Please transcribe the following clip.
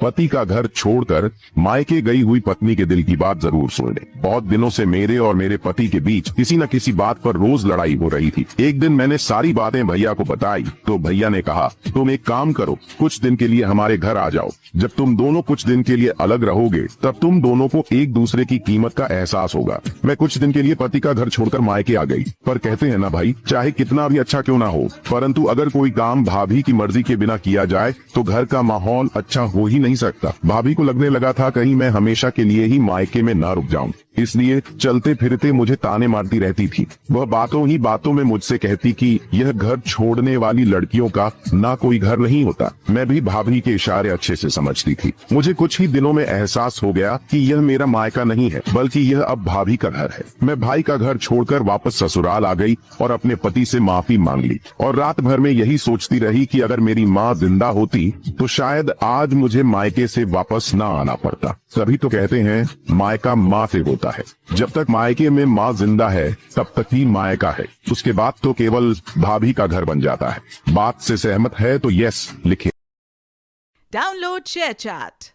पति का घर छोड़कर मायके गई हुई पत्नी के दिल की बात जरूर सुन ले। बहुत दिनों से मेरे और मेरे पति के बीच किसी न किसी बात पर रोज लड़ाई हो रही थी। एक दिन मैंने सारी बातें भैया को बताई तो भैया ने कहा, तुम एक काम करो, कुछ दिन के लिए हमारे घर आ जाओ। जब तुम दोनों कुछ दिन के लिए अलग रहोगे तब तुम दोनों को एक दूसरे की कीमत का एहसास होगा। मैं कुछ दिन के लिए पति का घर छोड़कर मायके आ गई। पर कहते हैं ना भाई, चाहे कितना भी अच्छा क्यों ना हो, परंतु अगर कोई काम भाभी की मर्जी के बिना किया जाए तो घर का माहौल अच्छा हो ही नहीं सकता। भाभी को लगने लगा था कहीं मैं हमेशा के लिए ही मायके में ना रुक जाऊं, इसलिए चलते फिरते मुझे ताने मारती रहती थी। वह बातों ही बातों में मुझसे कहती कि यह घर छोड़ने वाली लड़कियों का ना कोई घर नहीं होता। मैं भी भाभी के इशारे अच्छे से समझती थी। मुझे कुछ ही दिनों में एहसास हो गया कि यह मेरा मायका नहीं है, बल्कि यह अब भाभी का घर है। मैं भाई का घर छोड़कर वापस ससुराल आ गई और अपने पति से माफी मांग ली और रात भर में यही सोचती रही कि अगर मेरी माँ जिंदा होती तो शायद आज मुझे मायके से वापस ना आना पड़ता। तभी तो कहते हैं मायका माँ से होता है। जब तक मायके में माँ जिंदा है तब तक ही मायका है, उसके बाद तो केवल भाभी का घर बन जाता है। बात से सहमत है तो यस लिखे। Download ShareChat.